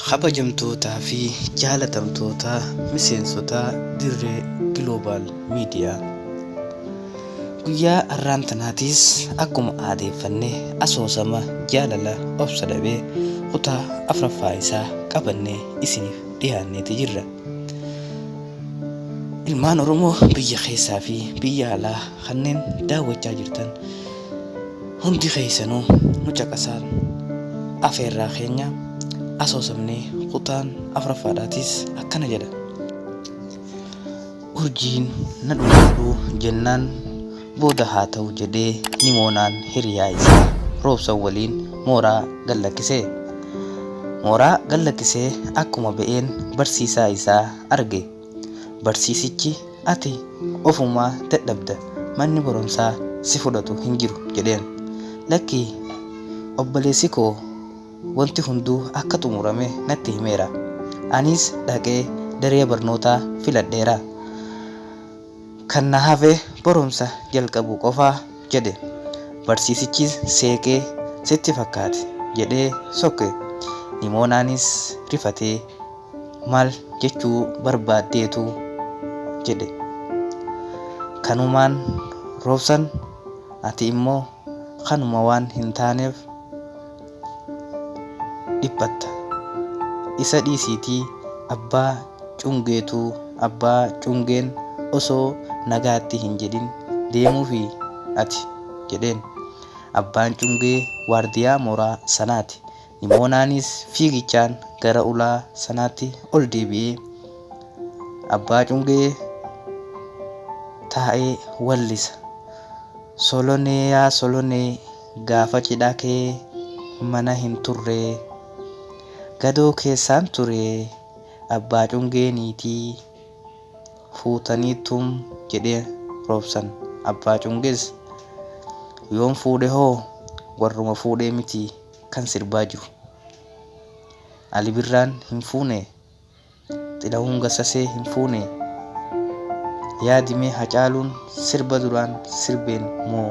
Kabajamtootaa fi jaalatamtoota miseensota dirree Global Media. Guyyaa har'aan tanaatis akkuma aadeeffannee asoosama jaalala obsa dhabee kutaa afuraffaa isaa qabannee isiniif dhiyaanneeti jirra. Ilmaan Oromoo biyya keessaa fi biyya alaa kanneen daawwachaa jirtan hundi keessanuu nu caqasaan afeerraa keenya asoosamnee kutaan afuraffaadhaatis akkana jedha. Urjiin na dhumaadhu jennaan booda haa ta'u jedhee nimoonaan hiriyaa isaa roobsan waliin mooraa gallakkisee. Mooraa gallakkisee akkuma ba'een barsiisaa isaa arge. Barsiisichi ati ofumaa dadhabda manni barumsaa si fudhatu hin jiru jedheen. Lakkii obboleessi koo wanti hunduu akka xumurame natti himeera. Anis dhaqee daree barnootaa filadheera. Kan na hafe barumsa jalqabu qofaa jedhe. Barsiisichis seeqee sitti fakkaate jedhee sokke. Nimoonaanis rifatee maal jechuu barbaaddeetu jedhe. Kanumaan roobsan ati immoo kanuma waan hin taaneef dhiphatta. Isa dhiisiitii abbaa cungeen osoo nagaatti hin jedhin deemuufi ati jedheen. Abbaan cungee waardiyaa mooraa sanaati. Nimoonaanis fiigichaan gara ulaa sanaatti ol deebi'ee abbaa cungee taa'ee wallisa. Solonee yaa solonee gaafa cidhaa kee mana hin turree gadoo keessaan turee abbaa cungee niitii fuutaniitum jedhee roobsan. Abbaa cungees yoon fuudhe hoo warruma fuudhee miti kan sirbaa jiru. Ali Birraan hin fuune, Xilahun Gassasee hin fuune, yaadimee Hacaaluun sirba duraan sirbeen moo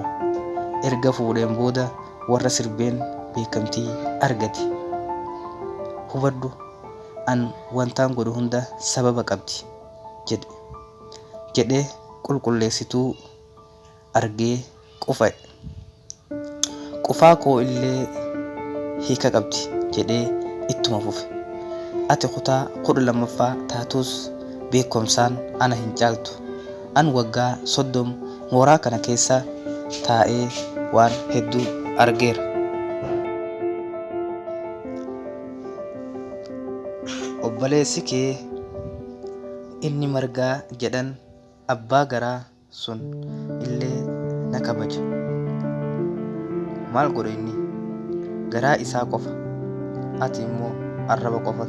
erga fuudheen booda warra sirbeen beekamtii argate. Hubadhu an wantaan godhu hunda sababa qabdi jedhee qulqulleessituu argee qufa'e. Qufaa koo illee hiika qabdi jedhee ittuma fufe. Ati kutaa 12ffaa taatus beekumsaan ana hin caaltu. An waggaa 30 mooraa kana keessa taa'ee waan hedduu argeera. Obboleessi kee inni margaa jedhan abbaa garaa sun illee na kabaja. Maal godhe inni? Garaa isaa qofa. Ati immoo arraba qofa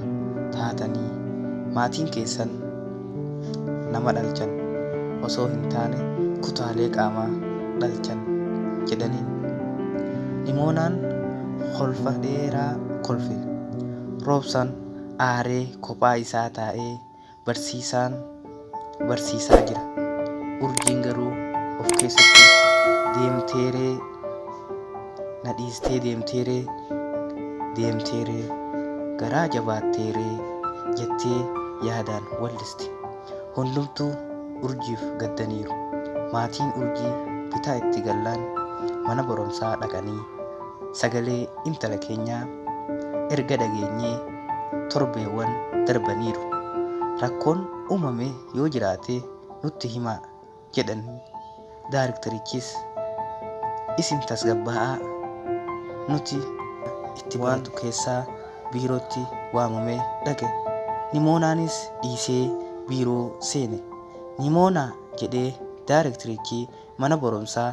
taatanii maatiin keessan nama dhalchan osoo hin taane kutaalee qaamaa dhalchan jedhaniin. Nimoonaan kolfa dheeraa kolfe. Roobsan aaree kophaa isaa taa'ee barsiisaa jira. Urjiin garuu of keessatti deemteeree na dhiistee deemteeree garaa jabaatteeree jettee yaadaan wallisti. Hundumtuu urjiif gaddaniiru. Maatiin urjii bitaa itti gallaan mana barumsaa dhaqanii sagalee intala keenyaa erga dhageenyee torbeewwan darbaniiru. Rakkoon uumame yoo jiraate nutti himaa jedhanii daariktarichis isin tasgabbaa'aa nuti itti baantu keessaa biirootti waamamee dhaqe. Nimoonaanis dhiisee biiroo seene. Nimoonaa jedhee daariktarichi mana barumsaa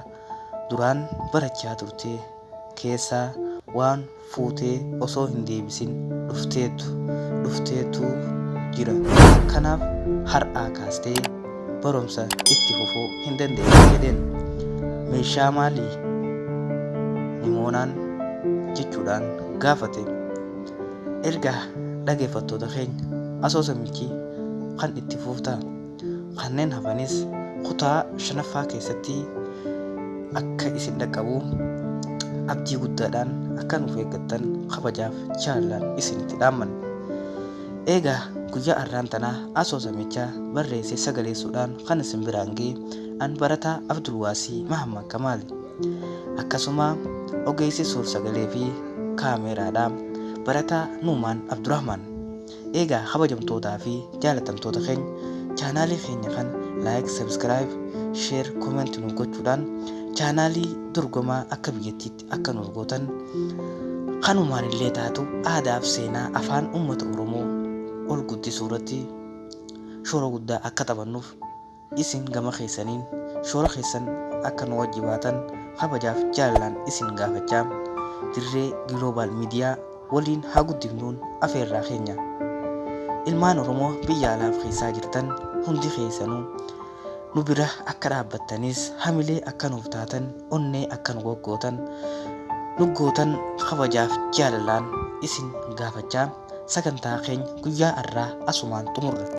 duraan barachaa turte keessaa waan fuutee osoo hin deebisin dhufteetu jira. Kanaaf har'aa kaastee barumsa itti fufuu hin dandeenye jedheen. Meeshaa maalii? Nimoonaan jechuudhaan gaafate. Erga dhaggeeffattoota keenya asoosamichi kan itti fuftaa kanneen hafanis kutaa 5ffaa keessatti akka isin dhaqqabu abdii guddaadhaan akka nuuf eeggattan kabajaaf jaalallaan isinitti dhaammanna. Egaa guyyaa har'aan tanaa asoosamichaa barreessee sagaleessuudhaan kan isin biraan ga'e an barataa Abdulwaasii Mahammad Kamaal. Akkasuma ogeessi suur-sagalee fi kaameraadhaan barataa Nuumaan Abdurrahman. Egaa kabajamtootaa fi jaalatamtoota keenya chaanaalii keenya kan like, subscribe, share, comment nu gochuudhaan chaanaalii dorgomaa akka biyyattiitti akka nu gootan kanumaan illee taatu aadaa fi seenaa afaan uummata Oromoo ol guddisuu irratti shoora guddaa akka taphannuuf isin gama keessaniin shoora keessan akka nu wajjibaatan kabajaaf jaalalaan isin gaafachaa dirree Global Media waliin haa guddifnuun afeerraa keenya. Ilmaan Oromoo biyya alaaf keessaa jirtan hundi keessanuu nu bira akka dhaabbattanis hamilee akka nuuf taatan onnee akka nu goggootan nu gootan kabajaaf jaalalaan isin gaafachaa sagantaa keenya guyyaa har'aa asumaan xumurra.